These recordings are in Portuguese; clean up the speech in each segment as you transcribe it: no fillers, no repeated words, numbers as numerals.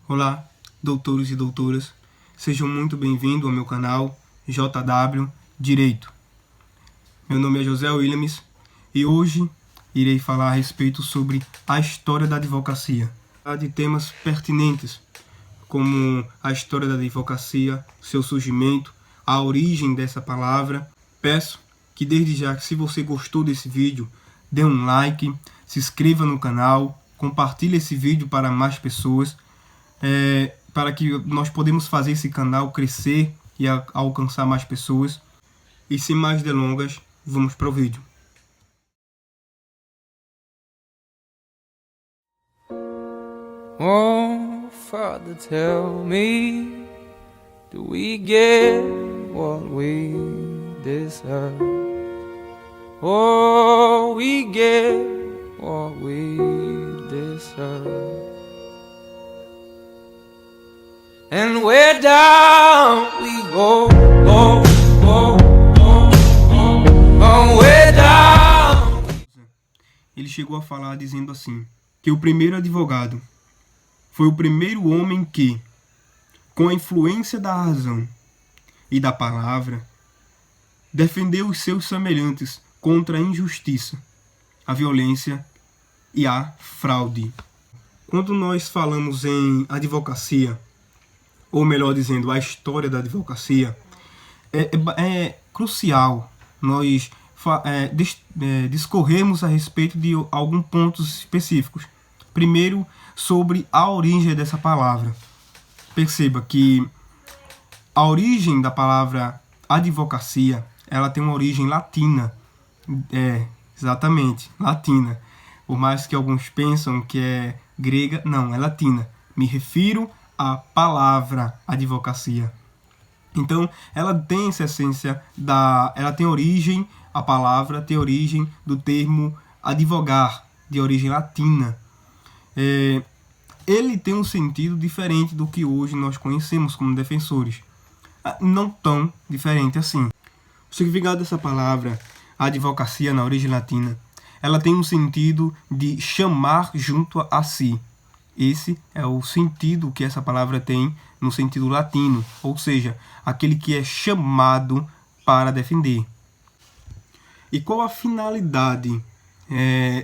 Olá, doutores e doutoras, sejam muito bem-vindos ao meu canal JW Direito. Meu nome é José Williams e hoje irei falar a respeito sobre a história da advocacia, de temas pertinentes como a história da advocacia, seu surgimento, a origem dessa palavra. Peço que desde já, se você gostou desse vídeo, dê um like, se inscreva no canal, compartilhe esse vídeo para mais pessoas, para que nós podemos fazer esse canal crescer e alcançar mais pessoas. E sem mais delongas, vamos para o vídeo. Oh, Father, tell me, do we get what we deserve? Oh, we get what we deserve. And where down we go, go, go, go, go, oh, where down. Ele chegou a falar dizendo assim, que o primeiro advogado foi o primeiro homem que, com a influência da razão e da palavra, defendeu os seus semelhantes contra a injustiça, a violência e a fraude. Quando nós falamos em advocacia, ou melhor dizendo, a história da advocacia, é crucial nós discorrermos a respeito de alguns pontos específicos. Primeiro, sobre a origem dessa palavra. Perceba que a origem da palavra advocacia, ela tem uma origem latina. Exatamente, latina. Por mais que alguns pensam que é grega, não, é latina. Me refiro à palavra advocacia. Então, ela tem essa essência, ela tem origem, a palavra tem origem do termo advogar, de origem latina. Ele tem um sentido diferente do que hoje nós conhecemos como defensores. Não tão diferente assim. O significado dessa palavra, advocacia, na origem latina, ela tem um sentido de chamar junto a si. Esse é o sentido que essa palavra tem no sentido latino, ou seja, aquele que é chamado para defender. E qual a finalidade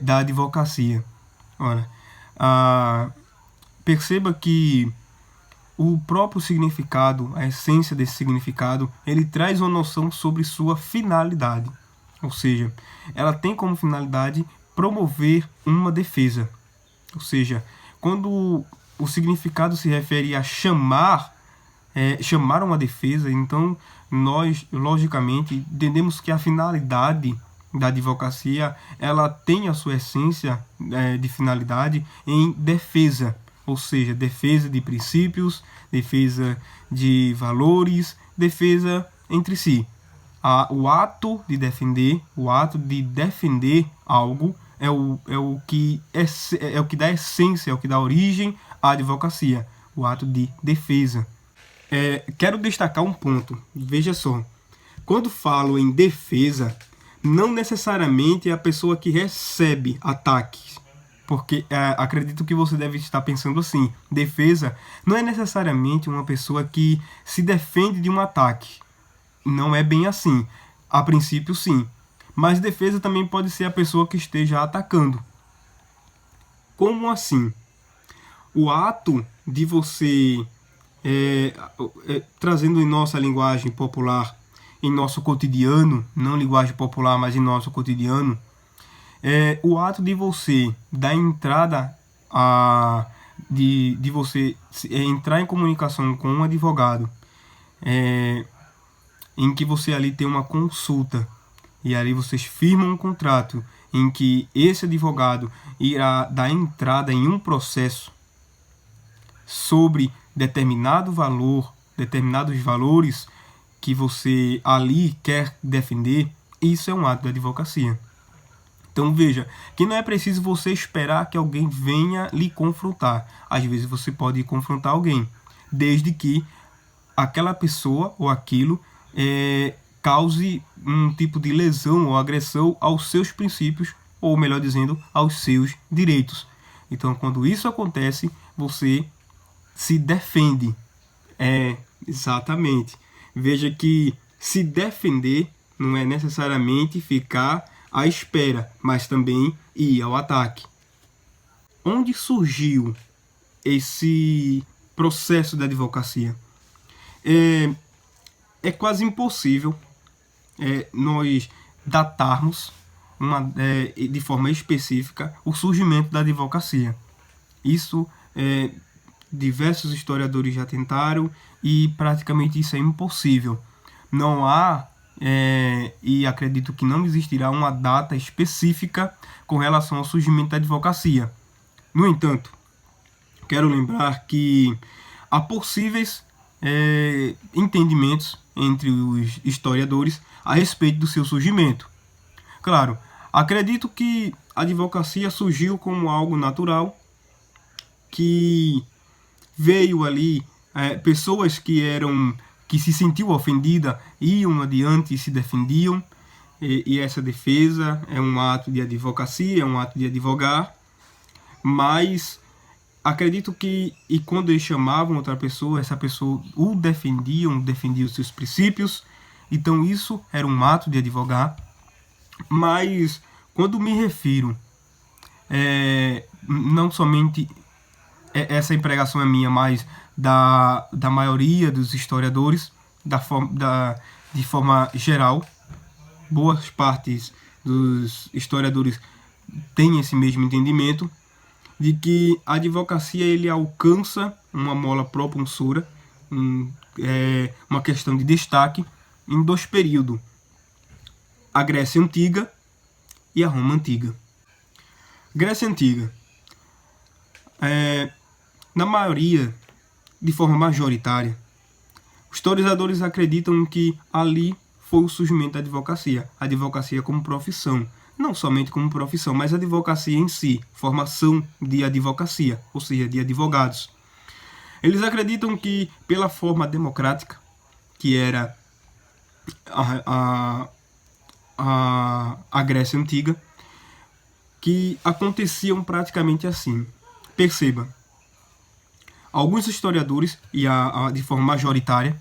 da advocacia? Ora, perceba que o próprio significado, a essência desse significado, ele traz uma noção sobre sua finalidade. Ou seja, ela tem como finalidade promover uma defesa. Ou seja, quando o significado se refere a chamar uma defesa, então nós, logicamente, entendemos que a finalidade da advocacia, ela tem a sua essência de finalidade em defesa, ou seja, defesa de princípios, defesa de valores, defesa entre si. O ato de defender algo é o que dá essência, é o que dá origem à advocacia, o ato de defesa. Quero destacar um ponto, veja só, quando falo em defesa, não necessariamente é a pessoa que recebe ataques, porque acredito que você deve estar pensando assim, defesa não é necessariamente uma pessoa que se defende de um ataque, não é bem assim, a princípio sim, mas defesa também pode ser a pessoa que esteja atacando. Como assim? O ato de você, trazendo em nossa linguagem popular, em nosso cotidiano, não linguagem popular, mas em nosso cotidiano, o ato de você dar entrada de você entrar em comunicação com um advogado, em que você ali tem uma consulta, e ali vocês firmam um contrato, em que esse advogado irá dar entrada em um processo sobre determinado valor, determinados valores que você ali quer defender, isso é um ato de advocacia. Então veja, que não é preciso você esperar que alguém venha lhe confrontar. Às vezes você pode confrontar alguém, desde que aquela pessoa ou aquilo cause um tipo de lesão ou agressão aos seus princípios, ou melhor dizendo, aos seus direitos. Então, quando isso acontece, você se defende. Exatamente. Veja que se defender não é necessariamente ficar à espera, mas também ir ao ataque. Onde surgiu esse processo da advocacia? É quase impossível nós datarmos de forma específica o surgimento da advocacia. Isso diversos historiadores já tentaram e praticamente isso é impossível. Não há, e acredito que não existirá uma data específica com relação ao surgimento da advocacia. No entanto, quero lembrar que há possíveis entendimentos entre os historiadores a respeito do seu surgimento. Claro, acredito que a advocacia surgiu como algo natural, que veio ali pessoas que se sentiam ofendidas, iam adiante e se defendiam, e essa defesa é um ato de advocacia, é um ato de advogar, mas acredito que, e quando eles chamavam outra pessoa, essa pessoa defendia os seus princípios, então isso era um ato de advogar. Mas quando me refiro, não somente essa empregação é minha, mas da maioria dos historiadores, de forma geral, boas partes dos historiadores têm esse mesmo entendimento, de que a advocacia ele alcança uma mola propulsora, uma questão de destaque, em dois períodos: a Grécia Antiga e a Roma Antiga. Grécia Antiga, na maioria, de forma majoritária, os historiadores acreditam que ali foi o surgimento da advocacia. A advocacia como profissão, não somente como profissão, mas a advocacia em si, formação de advocacia, ou seja, de advogados. Eles acreditam que pela forma democrática, que era a Grécia Antiga, que aconteciam praticamente assim. Perceba, alguns historiadores, e de forma majoritária,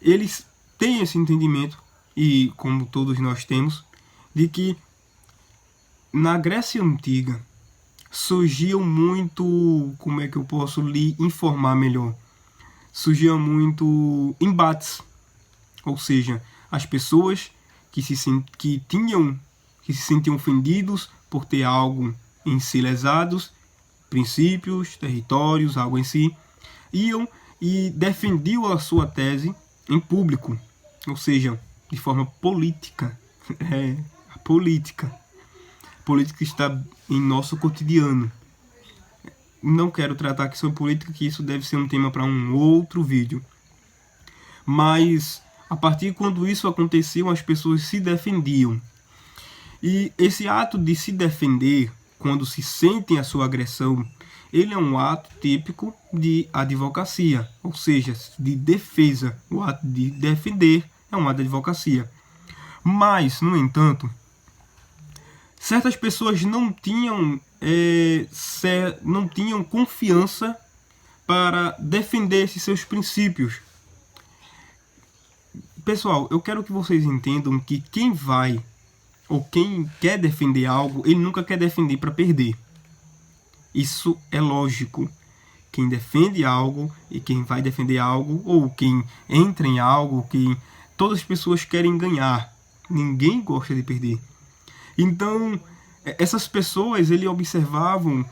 eles têm esse entendimento, e como todos nós temos, de que na Grécia Antiga surgiam muito, como é que eu posso lhe informar melhor? Surgiam muito embates, ou seja, as pessoas que se sentiam ofendidos por ter algo em si lesados, princípios, territórios, algo em si, iam e defendiam a sua tese em público, ou seja, de forma política. A política está em nosso cotidiano. Não quero tratar aqui sobre política, que isso deve ser um tema para um outro vídeo. Mas a partir de quando isso acontecia, as pessoas se defendiam. E esse ato de se defender, quando se sentem a sua agressão, ele é um ato típico de advocacia, ou seja, de defesa. O ato de defender é um ato de advocacia. Mas, no entanto, certas pessoas não tinham confiança para defender esses seus princípios. Pessoal, eu quero que vocês entendam que quem vai ou quem quer defender algo, ele nunca quer defender para perder. Isso é lógico. Quem defende algo e quem vai defender algo, ou quem entra em algo, todas as pessoas querem ganhar. Ninguém gosta de perder. Então, essas pessoas ele observavam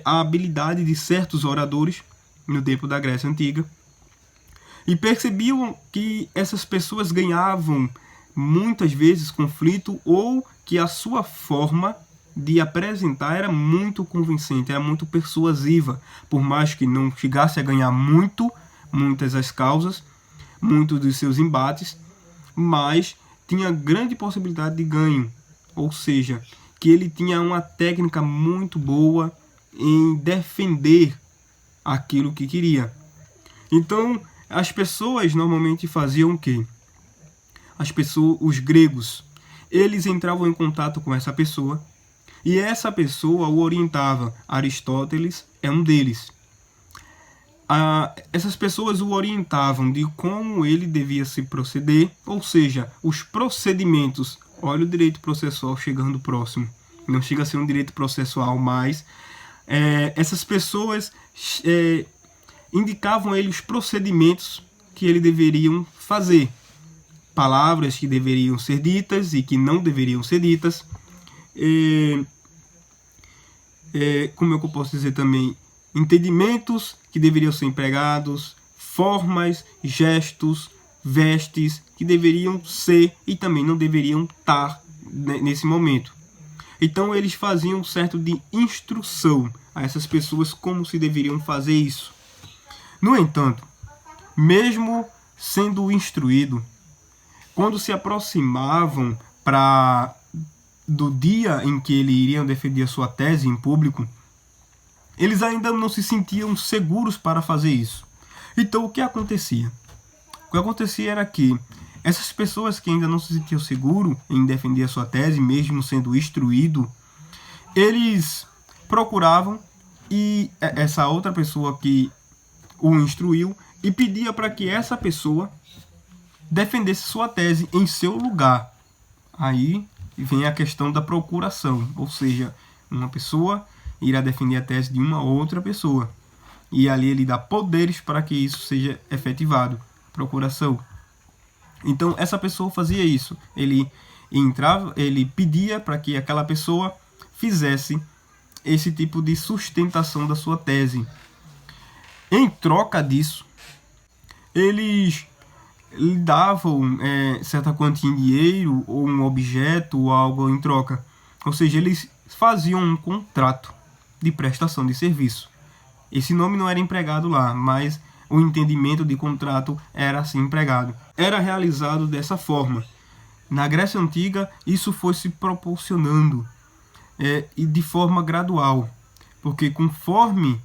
a habilidade de certos oradores no tempo da Grécia Antiga e percebiam que essas pessoas ganhavam muitas vezes conflito, ou que a sua forma de apresentar era muito convincente, era muito persuasiva, por mais que não chegasse a ganhar muitas as causas, muitos dos seus embates, mas tinha grande possibilidade de ganho, ou seja, que ele tinha uma técnica muito boa em defender aquilo que queria. Então, as pessoas normalmente faziam o quê? Os gregos, eles entravam em contato com essa pessoa, e essa pessoa o orientava. Aristóteles é um deles. essas pessoas o orientavam de como ele devia se proceder, ou seja, os procedimentos. Olha o direito processual chegando próximo. Não chega a ser um direito processual, mas essas pessoas indicavam a ele os procedimentos que ele deveriam fazer. Palavras que deveriam ser ditas e que não deveriam ser ditas. Como eu posso dizer também, entendimentos que deveriam ser empregados, formas, gestos, vestes que deveriam ser e também não deveriam estar nesse momento. Então eles faziam um certo de instrução a essas pessoas como se deveriam fazer isso. No entanto, mesmo sendo instruído, quando se aproximavam do dia em que eles iriam defender a sua tese em público, eles ainda não se sentiam seguros para fazer isso. Então o que acontecia? O que acontecia era que essas pessoas que ainda não se sentiam seguros em defender a sua tese, mesmo sendo instruído, eles procuravam essa outra pessoa que o instruiu e pedia para que essa pessoa defendesse sua tese em seu lugar. Aí vem a questão da procuração, ou seja, uma pessoa irá defender a tese de uma outra pessoa. E ali ele dá poderes para que isso seja efetivado. Procuração. Então essa pessoa fazia isso. Ele pedia para que aquela pessoa fizesse esse tipo de sustentação da sua tese. Em troca disso, eles lhe davam certa quantia em dinheiro ou um objeto ou algo em troca. Ou seja, eles faziam um contrato de prestação de serviço. Esse nome não era empregado lá, mas o entendimento de contrato era assim empregado. Era realizado dessa forma. Na Grécia Antiga, isso foi se proporcionando e de forma gradual, porque conforme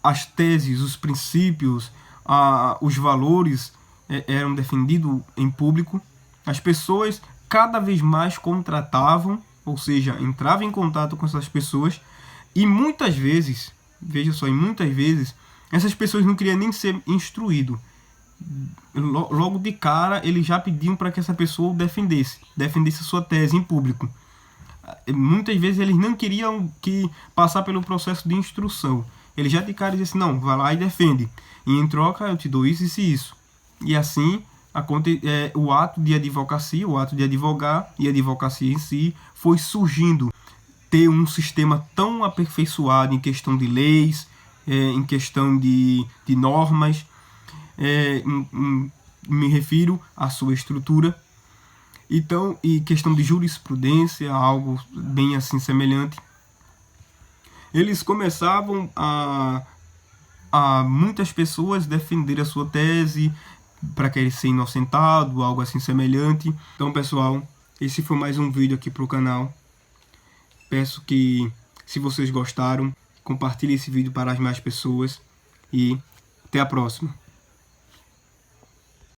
as teses, os princípios, os valores eram defendidos em público, as pessoas cada vez mais contratavam, ou seja, entravam em contato com essas pessoas, e muitas vezes, veja só, muitas vezes, essas pessoas não queriam nem ser instruído. Logo de cara, eles já pediam para que essa pessoa defendesse a sua tese em público. Muitas vezes eles não queriam passar pelo processo de instrução. Eles já de cara diziam assim, não, vai lá e defende. E em troca eu te dou isso, isso e isso. E assim, o ato de advocacia, o ato de advogar e a advocacia em si foi surgindo. Ter um sistema tão aperfeiçoado em questão de leis, em questão de normas, me refiro à sua estrutura. Então, e questão de jurisprudência, algo bem assim semelhante. Eles começavam a muitas pessoas defender a sua tese para querer ser inocentado, algo assim semelhante. Então, pessoal, esse foi mais um vídeo aqui para o canal. Peço que, se vocês gostaram, compartilhem esse vídeo para as mais pessoas e até a próxima.